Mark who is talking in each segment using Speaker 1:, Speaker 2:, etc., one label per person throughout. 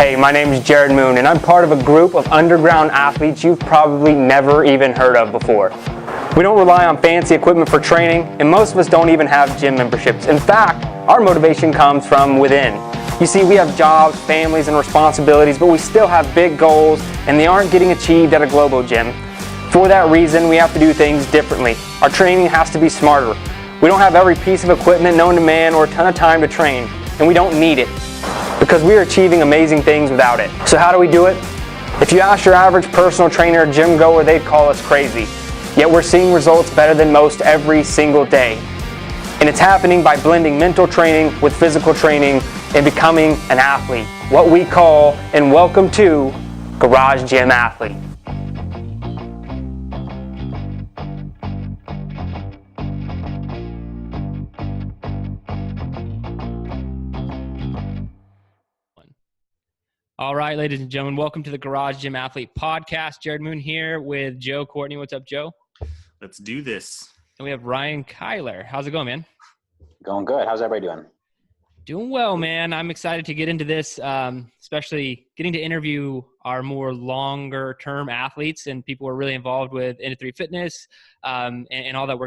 Speaker 1: Hey, my name is Jared Moon, and I'm part of a group of underground athletes you've probably never even heard of before. We don't rely on fancy equipment for training, and most of us don't even have gym memberships. In fact, our motivation comes from within. You see, we have jobs, families, and responsibilities, but we still have big goals, and they aren't getting achieved at a global gym. For that reason, we have to do things differently. Our training has to be smarter. We don't have every piece of equipment known to man or a ton of time to train, and we don't need it, because we are achieving amazing things without it. So how do we do it? If you ask your average personal trainer or gym goer, they'd call us crazy. Yet we're seeing results better than most every single day. And it's happening by blending mental training with physical training and becoming an athlete. What we call, and welcome to, Garage Gym Athlete.
Speaker 2: All right, ladies and gentlemen, welcome to the Garage Gym Athlete Podcast. Jared Moon here with Joe Courtney. What's up, Joe?
Speaker 3: Let's do this.
Speaker 2: And we have Ryan Keiler. How's it going, man?
Speaker 4: Going good. How's everybody doing?
Speaker 2: Doing well, man. I'm excited to get into this, especially getting to interview our more longer-term athletes and people who are really involved with Into3 Fitness and all that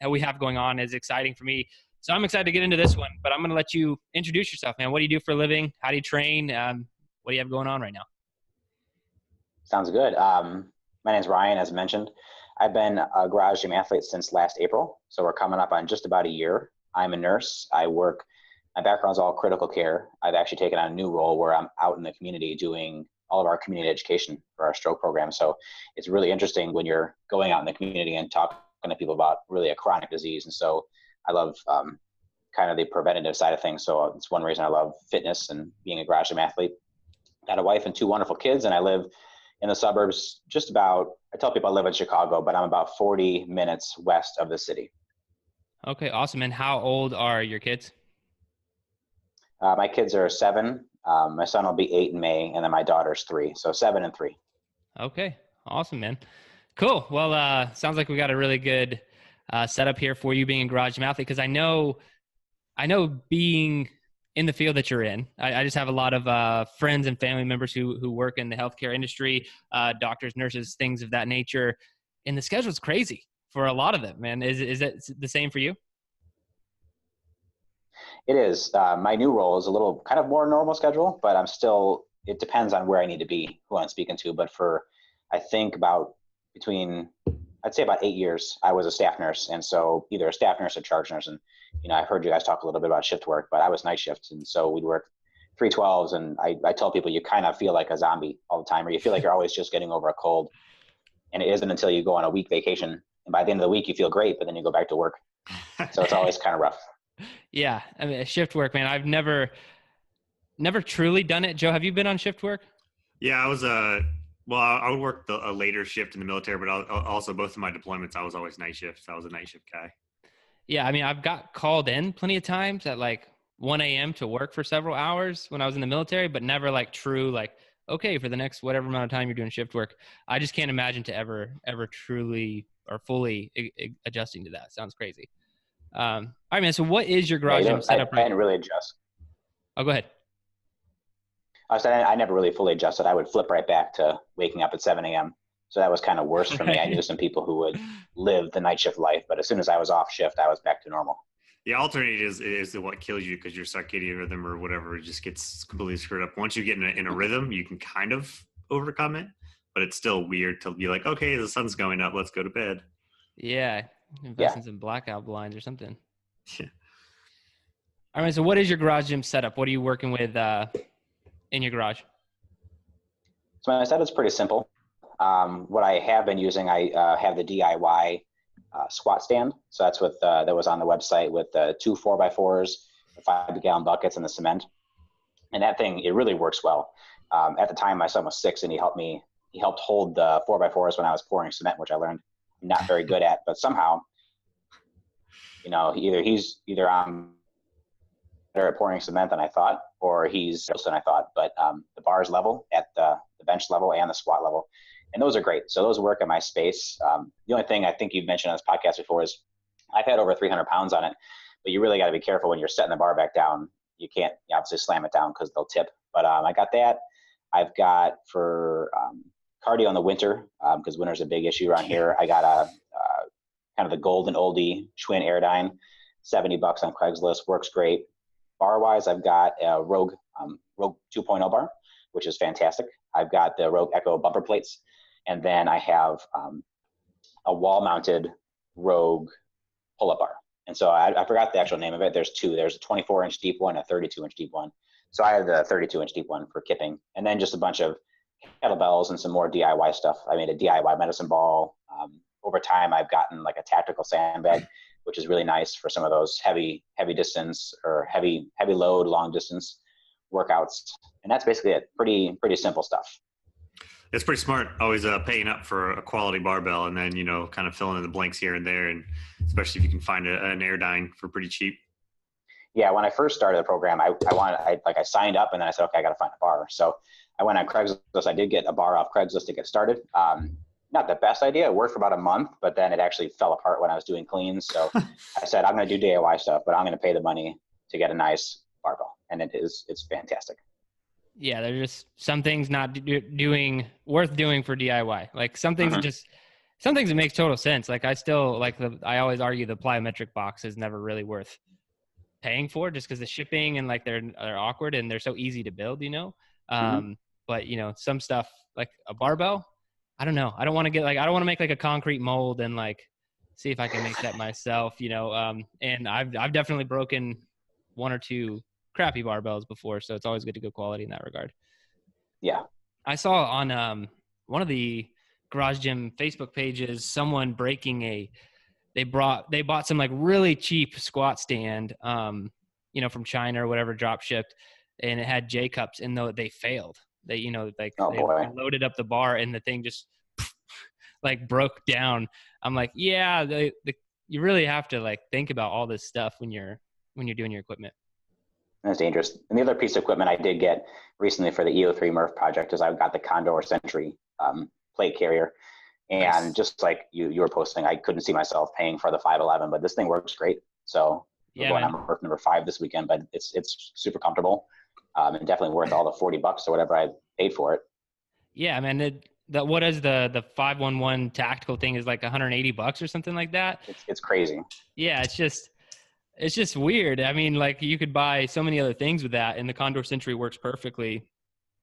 Speaker 2: we have going on is exciting for me. So I'm excited to get into this one, but I'm going to let you introduce yourself, man. What do you do for a living? How do you train? What do you have going on right now?
Speaker 4: Sounds good. My name's Ryan, as mentioned. I've been a Garage Gym Athlete since last April, so we're coming up on just about a year. I'm a nurse. My background's all critical care. I've actually taken on a new role where I'm out in the community doing all of our community education for our stroke program. So it's really interesting when you're going out in the community and talking to people about really a chronic disease. And so I love kind of the preventative side of things. So it's one reason I love fitness and being a Garage Gym Athlete. Got a wife and two wonderful kids, and I live in the suburbs I tell people I live in Chicago, but I'm about 40 minutes west of the city.
Speaker 2: Okay, awesome. And how old are your kids?
Speaker 4: My kids are 7. My son will be 8 in May, and then my daughter's 3. So 7 and 3.
Speaker 2: Okay, awesome, man. Cool. Well, sounds like we got a really good setup here for you being a Garage Gym Athlete, because I know being in the field that you're in, I just have a lot of friends and family members who work in the healthcare industry, doctors, nurses, things of that nature, and the schedule's crazy for a lot of them, man. Is that the same for you?
Speaker 4: It is. My new role is a little kind of more normal schedule, but it depends on where I need to be, who I'm speaking to. But I think I'd say about 8 years, I was a staff nurse. And so either a staff nurse or charge nurse. And, I've heard you guys talk a little bit about shift work, but I was night shift. And so we'd work 312s. And I tell people you kind of feel like a zombie all the time, or you feel like you're always just getting over a cold. And it isn't until you go on a week vacation. And by the end of the week, you feel great, but then you go back to work. So it's always kind of rough.
Speaker 2: Yeah. I mean, shift work, man. I've never truly done it. Joe, have you been on shift work?
Speaker 3: Yeah, I would work a later shift in the military, but also both of my deployments, I was always night shifts. I was a night shift guy.
Speaker 2: Yeah. I mean, I've got called in plenty of times at like 1 a.m. to work for several hours when I was in the military, but never like true, like, okay, for the next whatever amount of time you're doing shift work. I just can't imagine to ever truly or fully adjusting to that. Sounds crazy. All right, man. So what is your Garage Gym setup?
Speaker 4: I didn't really adjust.
Speaker 2: Oh, go ahead.
Speaker 4: I said I never really fully adjusted. I would flip right back to waking up at 7 a.m. So that was kind of worse for me. I knew some people who would live the night shift life, but as soon as I was off shift, I was back to normal.
Speaker 3: The alternate is what kills you, because your circadian rhythm or whatever just gets completely screwed up. Once you get in a rhythm, you can kind of overcome it, but it's still weird to be like, okay, the sun's going up, let's go to bed.
Speaker 2: Yeah. Invest in some blackout blinds or something. Yeah. All right. So what is your Garage Gym setup? What are you working with in your garage?
Speaker 4: So my setup's pretty simple. What I have been using, I have the DIY squat stand. So that's that was on the website with the 2 4x4s, the 5-gallon buckets, and the cement. And that thing, it really works well. At the time, my son was 6, and he helped hold the 4x4s when I was pouring cement, which I learned I'm not very good at. But somehow, he's either better at pouring cement than I thought, or he's worse than I thought. But the bar's level at the bench level and the squat level, and those are great. So those work in my space. The only thing I think you've mentioned on this podcast before is I've had over 300 pounds on it, but you really got to be careful when you're setting the bar back down. you can't obviously slam it down because they'll tip. But I got that. I've got for cardio in the winter, because winter's a big issue around here. I got a kind of the golden oldie Schwinn Airdyne, $70 on Craigslist, works great. Bar wise, I've got a Rogue 2.0 bar, which is fantastic. I've got the Rogue Echo bumper plates, and then I have a wall mounted Rogue pull-up bar. And so I forgot the actual name of it. There's two. There's a 24-inch deep one, a 32-inch deep one. So I have the 32-inch deep one for kipping, and then just a bunch of kettlebells and some more DIY stuff. I made a DIY medicine ball. Over time, I've gotten like a tactical sandbag, which is really nice for some of those heavy distance or heavy load, long distance workouts. And that's basically it. Pretty simple stuff.
Speaker 3: It's pretty smart, always paying up for a quality barbell and then, kind of filling in the blanks here and there. And especially if you can find an Airdyne for pretty cheap.
Speaker 4: Yeah, when I first started the program, I signed up and then I said, okay, I got to find a bar. So I went on Craigslist. I did get a bar off Craigslist to get started. Not the best idea. It worked for about a month, but then it actually fell apart when I was doing cleans. So I said, I'm going to do DIY stuff, but I'm going to pay the money to get a nice barbell. And it's fantastic.
Speaker 2: Yeah, there's just some things not worth doing for DIY. Like some things some things it makes total sense. Like I still I always argue the plyometric box is never really worth paying for, just because the shipping and like they're awkward and they're so easy to build, But some stuff like a barbell, I don't know. I don't want to I don't want to make like a concrete mold and like see if I can make that myself, and I've definitely broken one or two crappy barbells before, so it's always good to go quality in that regard.
Speaker 4: Yeah.
Speaker 2: I saw on one of the Garage Gym Facebook pages someone breaking they bought some like really cheap squat stand from China or whatever, drop shipped, and it had J cups, and though they failed. They they loaded up the bar and the thing just like broke down. I'm like, yeah, you really have to like think about all this stuff when you're doing your equipment.
Speaker 4: That's dangerous. And the other piece of equipment I did get recently for the EO3 Murph project is I've got the Condor Sentry plate carrier. And nice. Just like you were posting, I couldn't see myself paying for the 511, but this thing works great. So we're going on Murph number 5 this weekend, but it's super comfortable and definitely worth all the $40 or whatever I paid for it.
Speaker 2: Yeah, man. What is the 511 tactical thing is like $180 or something like that.
Speaker 4: It's crazy.
Speaker 2: Yeah, it's just weird. I mean, like you could buy so many other things with that, and the Condor Sentry works perfectly.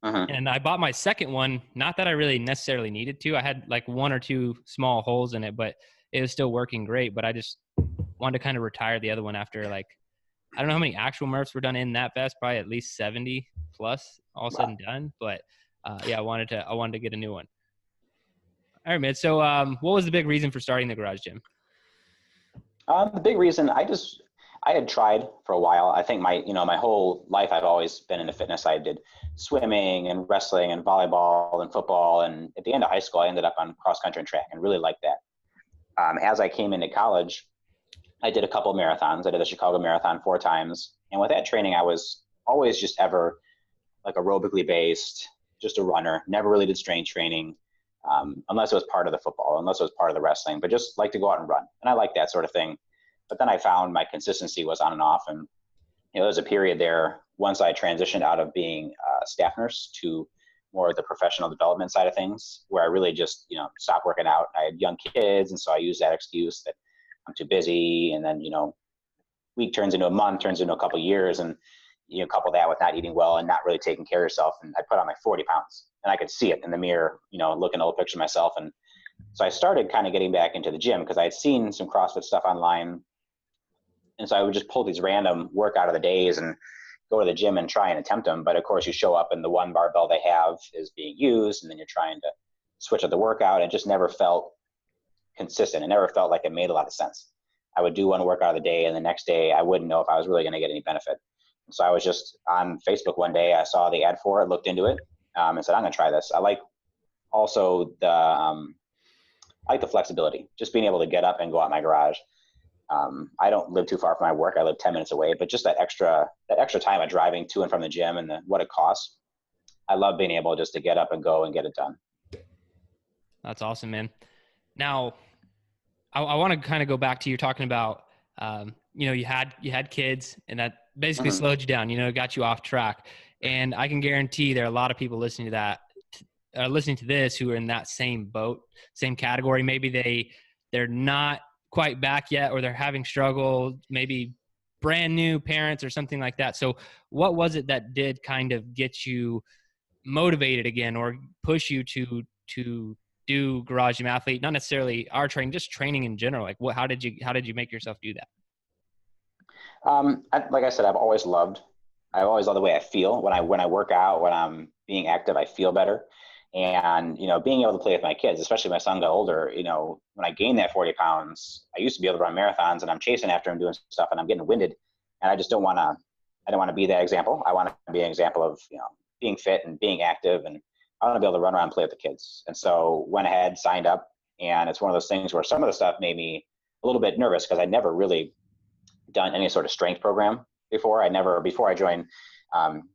Speaker 2: And I bought my second one, not that I really necessarily needed to. I had like 1 or 2 small holes in it, but it was still working great. But I just wanted to kind of retire the other one after like, I don't know how many actual Murphs were done in that vest, probably at least 70 plus all said and done. But I wanted to get a new one. All right, man. So what was the big reason for starting the Garage Gym?
Speaker 4: The big reason, I had tried for a while. I think my whole life I've always been into fitness. I did swimming and wrestling and volleyball and football. And at the end of high school, I ended up on cross country and track and really liked that. As I came into college, I did a couple of marathons. I did the Chicago Marathon 4 times. And with that training, I was always just ever like aerobically based, just a runner, never really did strength training unless it was part of the football, unless it was part of the wrestling, but just like to go out and run. And I like that sort of thing. But then I found my consistency was on and off. And, there was a period there once I transitioned out of being a staff nurse to more of the professional development side of things, where I really just, stopped working out. I had young kids. And so I used that excuse that I'm too busy. And then, week turns into a month, turns into a couple of years. And, couple that with not eating well and not really taking care of yourself. And I put on like 40 pounds and I could see it in the mirror, looking at a little picture of myself. And so I started kind of getting back into the gym because I had seen some CrossFit stuff online. And so I would just pull these random workout of the days and go to the gym and try and attempt them. But of course you show up and the one barbell they have is being used, and then you're trying to switch up the workout. It just never felt consistent. It never felt like it made a lot of sense. I would do one workout of the day, and the next day I wouldn't know if I was really going to get any benefit. And so I was just on Facebook one day. I saw the ad for it, looked into it, and said, I'm going to try this. I like also the flexibility, just being able to get up and go out my garage. I don't live too far from my work. I live 10 minutes away, but just that extra time of driving to and from the gym and what it costs. I love being able just to get up and go and get it done.
Speaker 2: That's awesome, man. Now I want to kind of go back to you talking about you know, you had kids, and that basically
Speaker 4: Mhm.
Speaker 2: slowed you down, you know, it got you off track. And I can guarantee there are a lot of people listening to that, listening to this, who are in that same boat, same category. Maybe they're not quite back yet, or they're having struggle, maybe brand new parents or something like that. So what was it that did kind of get you motivated again, or push you to do Garage Gym Athlete? Not necessarily our training, just training in general. Like how did you make yourself do that?
Speaker 4: Like I said, I've always loved the way I feel when I work out, when I'm being active, I feel better. And, you know, being able to play with my kids, especially my son got older, you know, when I gained that 40 pounds, I used to be able to run marathons, and I'm chasing after him doing stuff, and I'm getting winded. And I just I don't want to be that example. I want to be an example of, you know, being fit and being active. And I want to be able to run around and play with the kids. And so went ahead, signed up. And it's one of those things where some of the stuff made me a little bit nervous, because I'd never really done any sort of strength program before. Before I joined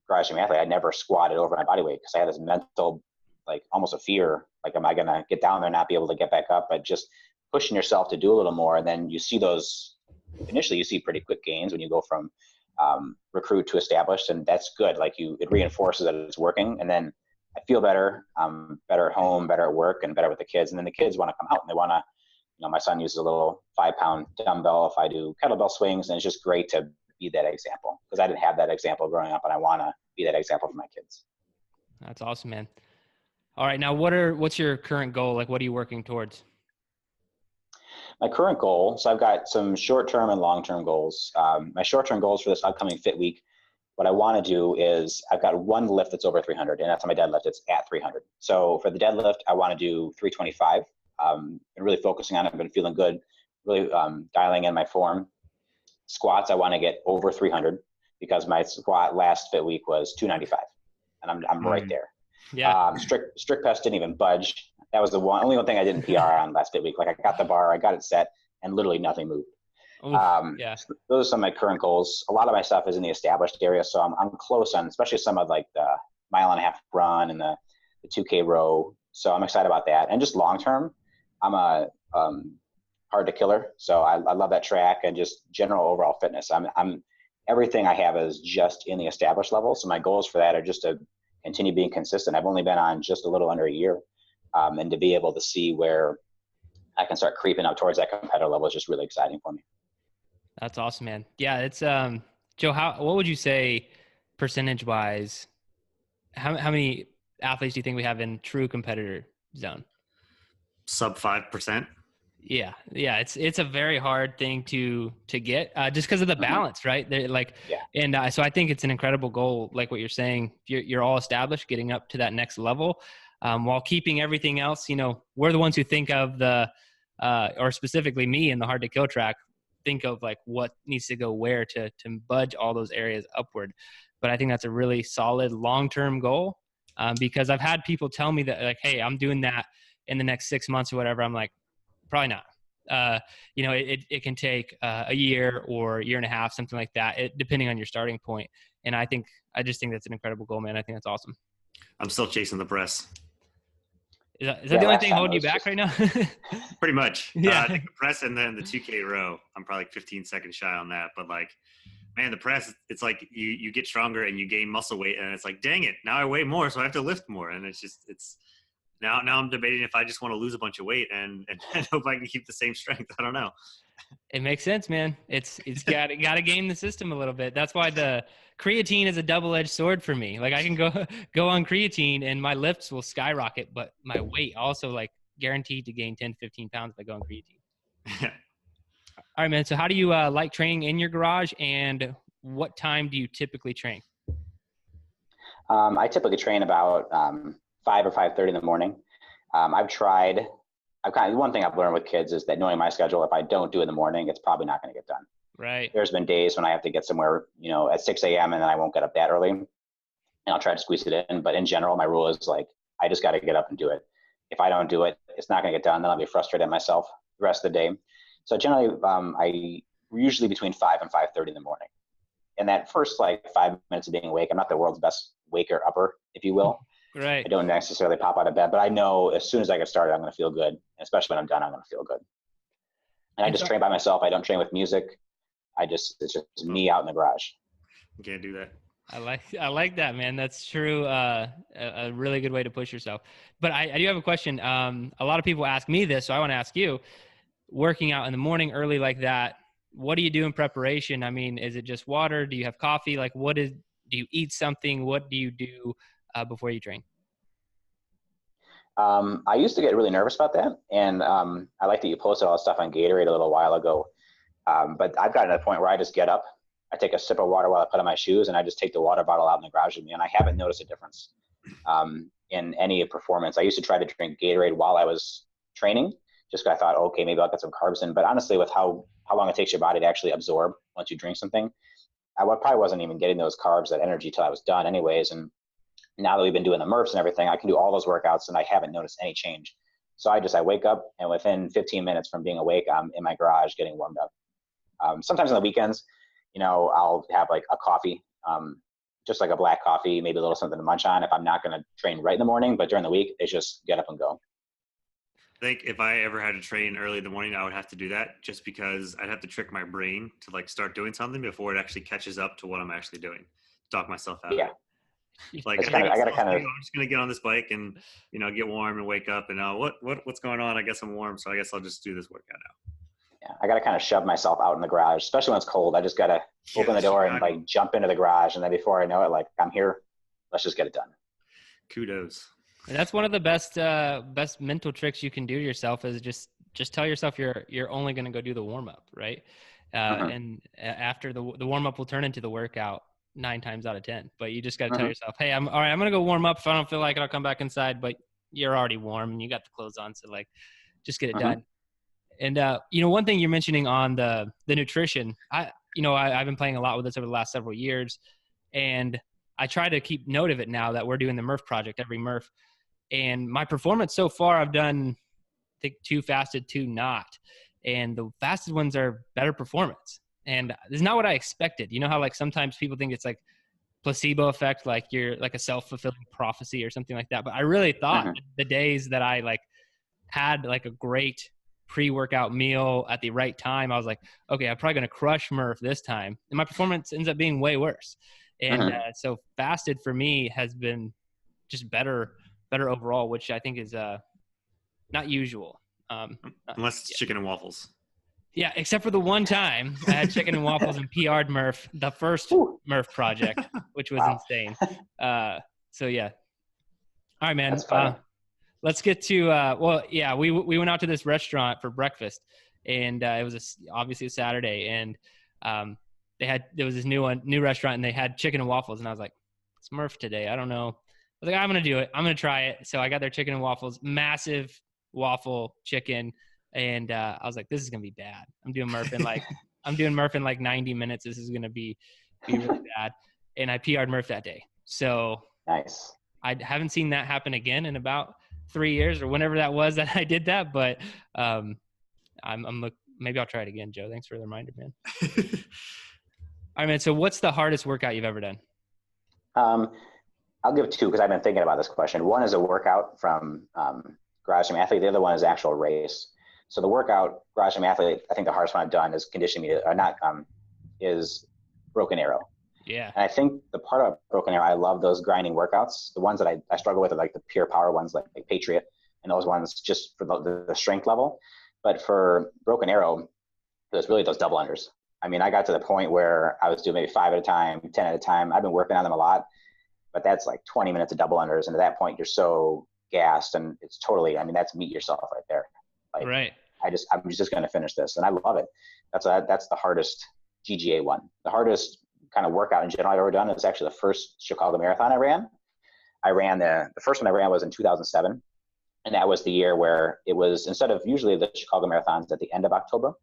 Speaker 4: Garage Gym Athlete, I never squatted over my body weight, because I had this mental, like almost a fear, like, am I going to get down there and not be able to get back up? But just pushing yourself to do a little more. And then you see initially you see pretty quick gains when you go from recruit to established, and that's good. Like it reinforces that it's working. And then I feel better, better at home, better at work, and better with the kids. And then the kids want to come out, and they want to, you know, my son uses a little 5-pound dumbbell if I do kettlebell swings, and it's just great to be that example, because I didn't have that example growing up, and I want to be that example for my kids.
Speaker 2: That's awesome, man. All right. Now what's your current goal? Like, what are you working towards?
Speaker 4: My current goal, so I've got some short-term and long-term goals. My short-term goals for this upcoming Fit Week, what I want to do is, I've got one lift that's over 300, and that's on my deadlift. It's at 300. So for the deadlift, I want to do 325. And really focusing on it. I've been feeling good, really dialing in my form. Squats, I want to get over 300, because my squat last Fit Week was 295, and I'm right there.
Speaker 2: Yeah.
Speaker 4: Strict press didn't even budge. That was only one thing I didn't PR on last Fit Week. Like, I got the bar, I got it set, and literally nothing moved.
Speaker 2: Oof, yeah.
Speaker 4: So those are some of my current goals. A lot of my stuff is in the established area, so I'm close on, especially some of like the 1.5-mile run and the 2K row. So I'm excited about that. And just long term, I'm a hard to killer, so I love that track, and just general overall fitness. I'm everything I have is just in the established level. So my goals for that are just to continue being consistent. I've only been on just a little under a year, and to be able to see where I can start creeping up towards that competitor level is just really exciting for me.
Speaker 2: That's awesome, man. Yeah. It's, Joe, what would you say percentage wise, how many athletes do you think we have in true competitor zone?
Speaker 3: Sub 5%.
Speaker 2: Yeah. It's a very hard thing to get, just because of the balance, right? They're like,
Speaker 4: Yeah.
Speaker 2: And so I think it's an incredible goal. Like what you're saying, you're all established, getting up to that next level, while keeping everything else. You know, we're the ones who think of or specifically me in the hard to kill track, think of like what needs to go where to budge all those areas upward. But I think that's a really solid long-term goal, because I've had people tell me that, like, hey, I'm doing that in the next 6 months or whatever. I'm like, probably not. You know, it can take a year or a year and a half, something like that, depending on your starting point. And I just think that's an incredible goal, man. I think that's awesome.
Speaker 3: I'm still chasing the press.
Speaker 2: Is that the only thing holding you back right now?
Speaker 3: Pretty much.
Speaker 2: Yeah.
Speaker 3: I think the press, and then the 2K row, I'm probably like 15 seconds shy on that. But like, man, the press, it's like you get stronger and you gain muscle weight, and it's like, dang it, now I weigh more, so I have to lift more. And it's now I'm debating if I just want to lose a bunch of weight and hope I can keep the same strength. I don't know.
Speaker 2: It makes sense, man. It's got to game the system a little bit. That's why the creatine is a double-edged sword for me. Like, I can go on creatine and my lifts will skyrocket, but my weight also, like, guaranteed to gain 10, 15 pounds by going creatine. All right, man. So how do you like training in your garage, and what time do you typically train?
Speaker 4: I typically train about 5 or 5:30 in the morning. One thing I've learned with kids is that, knowing my schedule, if I don't do it in the morning, it's probably not going to get done.
Speaker 2: Right.
Speaker 4: There's been days when I have to get somewhere, you know, at 6 a.m. and then I won't get up that early, and I'll try to squeeze it in. But in general, my rule is like, I just got to get up and do it. If I don't do it, it's not going to get done. Then I'll be frustrated at myself the rest of the day. So generally, I usually between 5 and 5:30 in the morning. And that first like 5 minutes of being awake, I'm not the world's best waker upper, if you will.
Speaker 2: Right.
Speaker 4: I don't necessarily pop out of bed, but I know as soon as I get started, I'm going to feel good. Especially when I'm done, I'm going to feel good. And I just train by myself. I don't train with music. it's just me out in the garage.
Speaker 3: You can't do that.
Speaker 2: I like that, man. That's true. A really good way to push yourself. But I do have a question. A lot of people ask me this, so I want to ask you, working out in the morning early like that, what do you do in preparation? I mean, is it just water? Do you have coffee? Like do you eat something? What do you do before you train?
Speaker 4: I used to get really nervous about that. And I like that you posted all this stuff on Gatorade a little while ago. But I've gotten to the point where I just get up, I take a sip of water while I put on my shoes, and I just take the water bottle out in the garage with me. And I haven't noticed a difference in any performance. I used to try to drink Gatorade while I was training, just because I thought, okay, maybe I'll get some carbs in. But honestly, with how long it takes your body to actually absorb once you drink something, I probably wasn't even getting those carbs, that energy, till I was done anyways. And now that we've been doing the MRFs and everything, I can do all those workouts and I haven't noticed any change. So I wake up, and within 15 minutes from being awake, I'm in my garage getting warmed up. Sometimes on the weekends, I'll have like a coffee, just like a black coffee, maybe a little something to munch on if I'm not going to train right in the morning. But during the week, it's just get up and go.
Speaker 3: I think if I ever had to train early in the morning, I would have to do that, just because I'd have to trick my brain to like start doing something before it actually catches up to what I'm actually doing. Talk myself out.
Speaker 4: Yeah.
Speaker 3: Like
Speaker 4: I'm
Speaker 3: just gonna get on this bike and get warm and wake up and what's going on? I guess I'm warm, so I guess I'll just do this workout now.
Speaker 4: Yeah, I got to kind of shove myself out in the garage, especially when it's cold. I just got to open the door and like jump into the garage, and then before I know it, like, I'm here. Let's just get it done.
Speaker 3: Kudos.
Speaker 2: And that's one of the best mental tricks you can do to yourself, is just tell yourself you're only going to go do the warm up, right? And after the warm up will turn into the workout 9 times out of 10. But you just got to tell yourself, hey, I'm all right. I'm going to go warm up. If I don't feel like it, I'll come back inside. But you're already warm and you got the clothes on, so like, just get it done. And one thing you're mentioning on the nutrition, I've been playing a lot with this over the last several years, and I try to keep note of it now that we're doing the MRF project every MRF. And my performance so far, I've done, I think, 2 fasted, 2 not. And the fasted ones are better performance. And this is not what I expected. You know how like sometimes people think it's like placebo effect, like you're like a self-fulfilling prophecy or something like that. But I really thought the days that I like had like a great pre-workout meal at the right time, I was like, okay, I'm probably going to crush MRF this time. And my performance ends up being way worse. And so fasted for me has been just better overall, which I think is not usual.
Speaker 3: Unless it's chicken and waffles.
Speaker 2: Yeah, except for the one time I had chicken and waffles and PR'd MRF, the first MRF project, which was insane. So yeah. All right, man. Let's get to we went out to this restaurant for breakfast, and it was obviously a Saturday, and there was this new restaurant, and they had chicken and waffles, and I was like, it's MRF today. I don't know. I was like, I'm gonna do it. I'm gonna try it. So I got their chicken and waffles, massive waffle chicken. And I was like, this is gonna be bad. I'm doing MRF in like 90 minutes. This is gonna be really bad. And I PR'd MRF that day. So
Speaker 4: nice.
Speaker 2: I haven't seen that happen again in about 3 years or whenever that was that I did that. But maybe I'll try it again, Joe. Thanks for the reminder, man. All right, man. So what's the hardest workout you've ever done?
Speaker 4: I'll give 2 because I've been thinking about this question. One is a workout from Garage Gym Athlete. The other one is actual race. So the workout, Garage Gym Athlete, I think the hardest one I've done is is Broken Arrow.
Speaker 2: Yeah.
Speaker 4: And I think the part of Broken Arrow, I love those grinding workouts. The ones that I struggle with are like the pure power ones, like Patriot, and those ones just for the strength level. But for Broken Arrow, it was really those double unders. I mean, I got to the point where I was doing maybe 5 at a time, 10 at a time. I've been working on them a lot, but that's like 20 minutes of double unders. And at that point, you're so gassed, and it's totally, I mean, that's meet yourself right there. Like,
Speaker 2: right.
Speaker 4: I'm just going to finish this. And I love it. That's the hardest GGA one. The hardest kind of workout in general I've ever done is actually the first Chicago Marathon I ran. The first one I ran was in 2007. And that was the year where it was, instead of usually the Chicago Marathons at the end of October.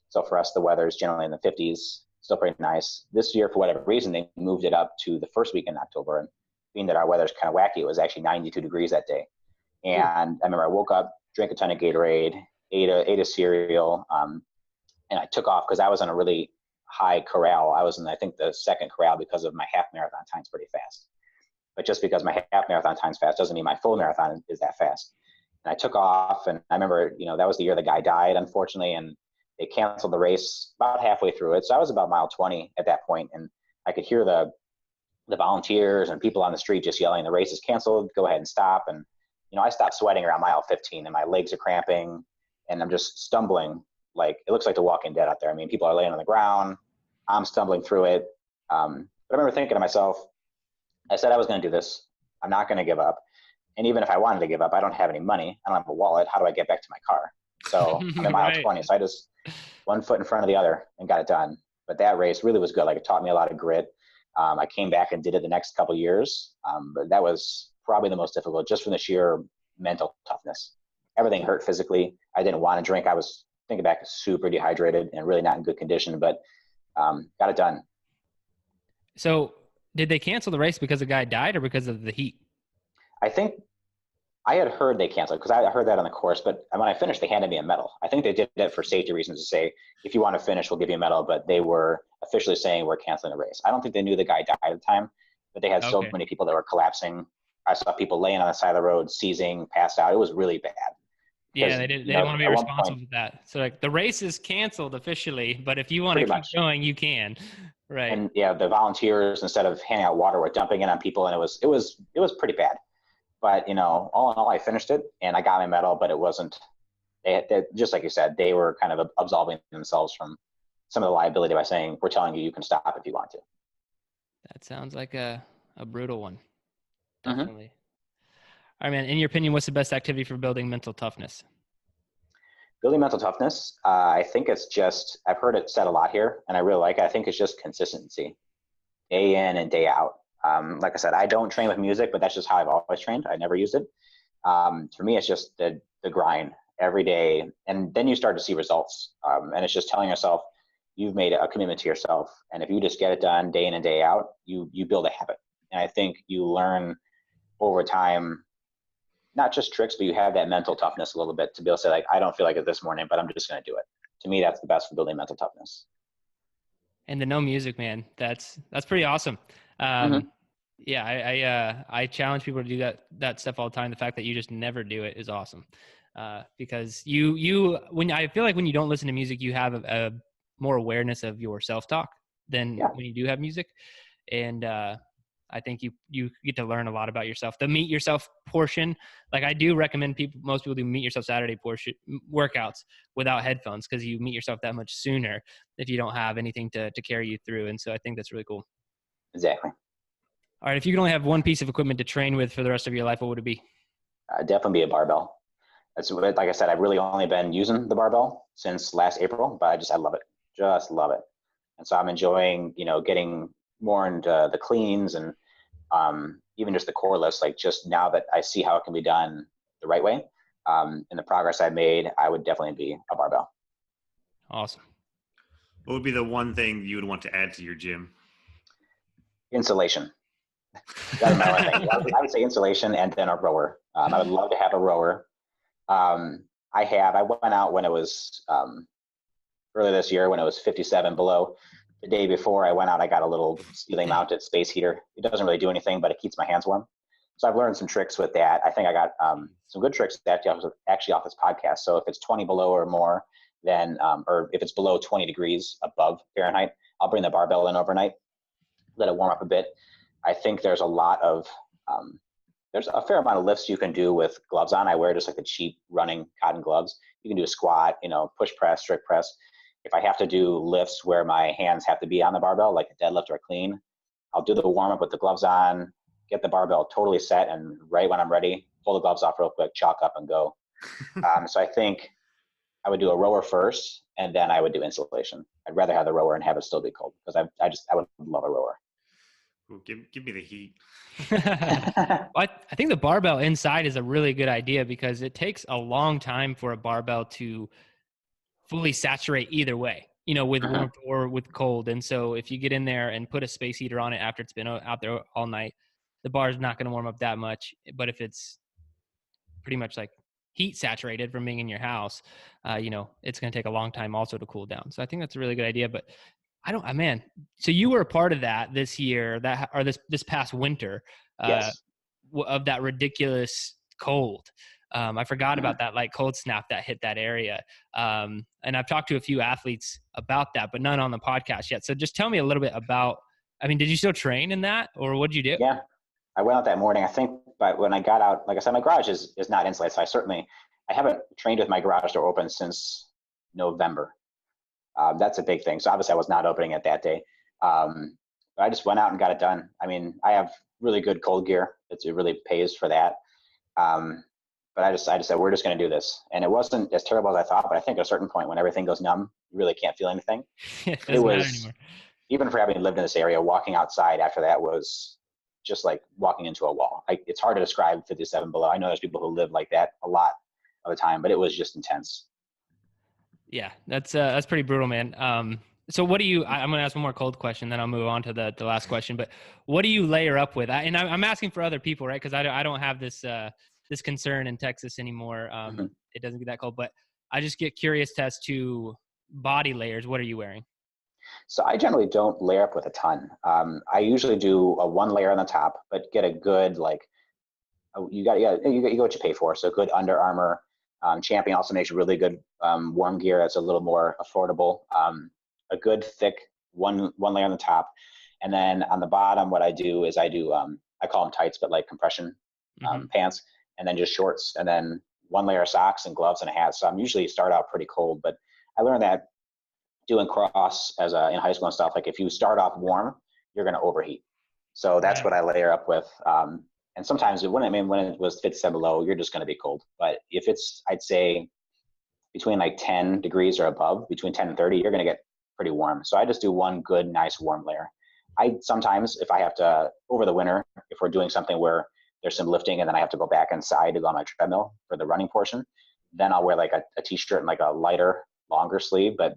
Speaker 4: So for us, the weather is generally in the 50s, still pretty nice. This year, for whatever reason, they moved it up to the first week in October. And being that our weather's kind of wacky, it was actually 92 degrees that day. And I remember I woke up, drank a ton of Gatorade, ate a cereal, and I took off because I was on a really high corral. I was in, I think, the second corral because of my half marathon time's pretty fast. But just because my half marathon time's fast doesn't mean my full marathon is that fast. And I took off, and I remember, that was the year the guy died, unfortunately, and they canceled the race about halfway through it. So I was about mile 20 at that point, and I could hear the volunteers and people on the street just yelling, the race is canceled, go ahead and stop. And, I stopped sweating around mile 15 and my legs are cramping and I'm just stumbling. Like, it looks like The Walking Dead out there. I mean, people are laying on the ground. I'm stumbling through it. But I remember thinking to myself, I said I was going to do this. I'm not going to give up. And even if I wanted to give up, I don't have any money. I don't have a wallet. How do I get back to my car? So I'm in mile 20. So I just one foot in front of the other and got it done. But that race really was good. Like, it taught me a lot of grit. I came back and did it the next couple of years. But that was probably the most difficult, just from the sheer mental toughness. Everything hurt physically. I didn't want to drink. I was thinking back, super dehydrated and really not in good condition, but got it done.
Speaker 2: So did they cancel the race because the guy died or because of the heat?
Speaker 4: I think I had heard they canceled because I heard that on the course, but when I finished, they handed me a medal. I think they did that for safety reasons to say, if you want to finish, we'll give you a medal, but they were officially saying we're canceling the race. I don't think they knew the guy died at the time, but they had so many people that were collapsing. I saw people laying on the side of the road, seizing, passed out. It was really bad.
Speaker 2: Yeah, they didn't want to be responsible for that. So, like, the race is canceled officially, but if you want to keep going, you can. Right.
Speaker 4: And yeah, the volunteers, instead of handing out water, were dumping it on people, and it was pretty bad. But all in all, I finished it and I got my medal. But it wasn't. They just like you said, they were kind of absolving themselves from some of the liability by saying, "We're telling you can stop if you want to."
Speaker 2: That sounds like a brutal one.
Speaker 4: Mm-hmm.
Speaker 2: Definitely. All right, man. In your opinion, what's the best activity for building mental toughness?
Speaker 4: Building mental toughness, I think it's just, I've heard it said a lot here, and I really like it. I think it's just consistency, day in and day out. Like I said, I don't train with music, but that's just how I've always trained. I never used it. For me, it's just the grind every day, and then you start to see results. And it's just telling yourself you've made a commitment to yourself, and if you just get it done day in and day out, you build a habit. And I think you learn over time, not just tricks, but you have that mental toughness a little bit to be able to say, like, I don't feel like it this morning, but I'm just going to do it. To me, that's the best for building mental toughness.
Speaker 2: And the no music, man, that's pretty awesome. Yeah, I challenge people to do that stuff all the time. The fact that you just never do it is awesome. Because when I feel like when you don't listen to music, you have a more awareness of your self-talk than when you do have music. And I think you get to learn a lot about yourself. The meet yourself portion, like, I do recommend most people do meet yourself Saturday portion workouts without headphones, because you meet yourself that much sooner if you don't have anything to carry you through. And so I think that's really cool.
Speaker 4: Exactly.
Speaker 2: All right. If you could only have one piece of equipment to train with for the rest of your life, what would it be?
Speaker 4: Definitely be a barbell. That's what, like I said, I've really only been using the barbell since last April, but I love it. Just love it. And so I'm enjoying, getting more into the cleans and even just the core lifts. Like, just now that I see how it can be done the right way, and the progress I've made, I would definitely be a barbell.
Speaker 2: Awesome.
Speaker 3: What would be the one thing you would want to add to your gym?
Speaker 4: Insulation. That's my one thing. I would say insulation and then a rower. I would love to have a rower. I went out when it was earlier this year when it was 57 below. The day before I went out, I got a little ceiling mounted space heater. It doesn't really do anything, but it keeps my hands warm. So I've learned some tricks with that. I think I got some good tricks actually off this podcast. So if it's 20 below or more, then, or if it's below 20 degrees above Fahrenheit, I'll bring the barbell in overnight, let it warm up a bit. I think there's there's a fair amount of lifts you can do with gloves on. I wear just like the cheap running cotton gloves. You can do a squat, push press, strict press. If I have to do lifts where my hands have to be on the barbell, like a deadlift or a clean, I'll do the warm up with the gloves on, get the barbell totally set, and right when I'm ready, pull the gloves off real quick, chalk up and go. So I think I would do a rower first, and then I would do insulation. I'd rather have the rower and have it still be cold, because I would love a rower.
Speaker 3: Ooh, give me the heat.
Speaker 2: I think the barbell inside is a really good idea, because it takes a long time for a barbell to fully saturate either way, with warmth or with cold. And so if you get in there and put a space heater on it after it's been out there all night, the bar is not going to warm up that much. But if it's pretty much like heat saturated from being in your house, it's going to take a long time also to cool down. So I think that's a really good idea. But so you were a part of that this year, this past winter,
Speaker 4: yes.
Speaker 2: Of that ridiculous cold. I forgot about that like cold snap that hit that area. And I've talked to a few athletes about that, but none on the podcast yet. So just tell me a little bit about, I mean, did you still train in that, or what'd you do?
Speaker 4: Yeah, I went out that morning. I think, but when I got out, like I said, my garage is not insulated. So I haven't trained with my garage door open since November. That's a big thing. So obviously I was not opening it that day. But I just went out and got it done. I mean, I have really good cold gear. It really pays for that. But I just said, we're just going to do this. And it wasn't as terrible as I thought, but I think at a certain point when everything goes numb, you really can't feel anything.
Speaker 2: It doesn't matter anymore.
Speaker 4: Even for having lived in this area, walking outside after that was just like walking into a wall. It's hard to describe 57 below. I know there's people who live like that a lot of the time, but it was just intense.
Speaker 2: Yeah, that's pretty brutal, man. So what do you, I'm going to ask one more cold question, then I'll move on to the last question, but what do you layer up with? And I'm asking for other people, right? Cause I don't have this concern in Texas anymore. It doesn't get that cold, but I just get curious as to body layers. What are you wearing?
Speaker 4: So I generally don't layer up with a ton. I usually do a one layer on the top, but get a good, you get what you pay for. So good Under Armour. Champion also makes really good warm gear that's a little more affordable. A good thick one layer on the top, and then on the bottom, what I do is I call them tights, but like compression pants, and then just shorts, and then one layer of socks and gloves and a hat. So I'm usually start out pretty cold, but I learned that doing cross in high school and stuff. Like if you start off warm, you're going to overheat. So that's what I layer up with. And sometimes when it was 57 below, you're just going to be cold. But if it's, I'd say between like 10 degrees or above, between 10 and 30, you're going to get pretty warm. So I just do one good, nice warm layer. I sometimes, if I have to, over the winter, if we're doing something where there's some lifting and then I have to go back inside to go on my treadmill for the running portion, then I'll wear like a t-shirt and like a lighter, longer sleeve. But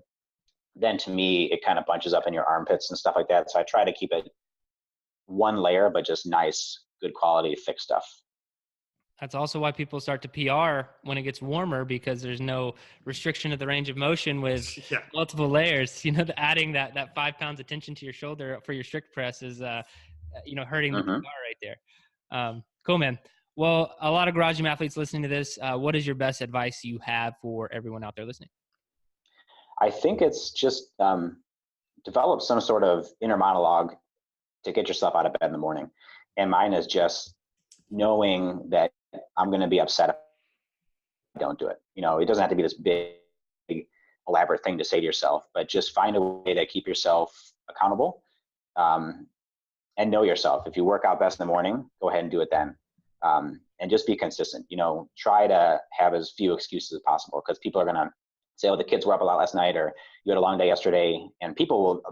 Speaker 4: then to me, it kind of bunches up in your armpits and stuff like that. So I try to keep it one layer, but just nice, good quality, thick stuff.
Speaker 2: That's also why people start to PR when it gets warmer, because there's no restriction of the range of motion with multiple layers. You know, adding that 5 pounds of tension to your shoulder for your strict press is, hurting the PR right there. Cool, man. Well, a lot of garage gym athletes listening to this, what is your best advice you have for everyone out there listening?
Speaker 4: I think it's just develop some sort of inner monologue to get yourself out of bed in the morning. And mine is just knowing that I'm going to be upset if I don't do it. You know, it doesn't have to be this big, elaborate thing to say to yourself, but just find a way to keep yourself accountable and know yourself. If you work out best in the morning, go ahead and do it then. And just be consistent. You know, try to have as few excuses as possible, because people are going to say, oh, the kids were up a lot last night, or you had a long day yesterday, and people will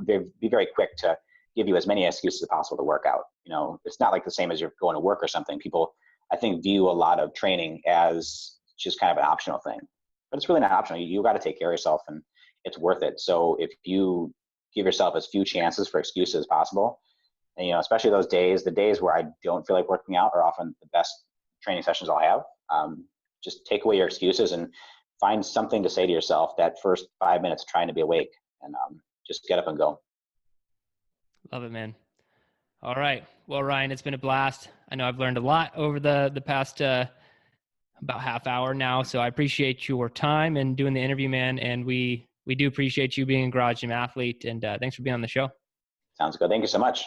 Speaker 4: be very quick to give you as many excuses as possible to work out. You know, it's not like the same as you're going to work or something. People, I think, view a lot of training as just kind of an optional thing, but it's really not optional. You got to take care of yourself, and it's worth it. So if you give yourself as few chances for excuses as possible, and, you know, especially those days, the days where I don't feel like working out are often the best training sessions I'll have. Just take away your excuses and find something to say to yourself that first 5 minutes trying to be awake, and just get up and go.
Speaker 2: Love it, man. All right. Well, Ryan, it's been a blast. I know I've learned a lot over the past about half hour now. So I appreciate your time and doing the interview, man. And we do appreciate you being a garage gym athlete. And thanks for being on the show.
Speaker 4: Sounds good. Thank you so much.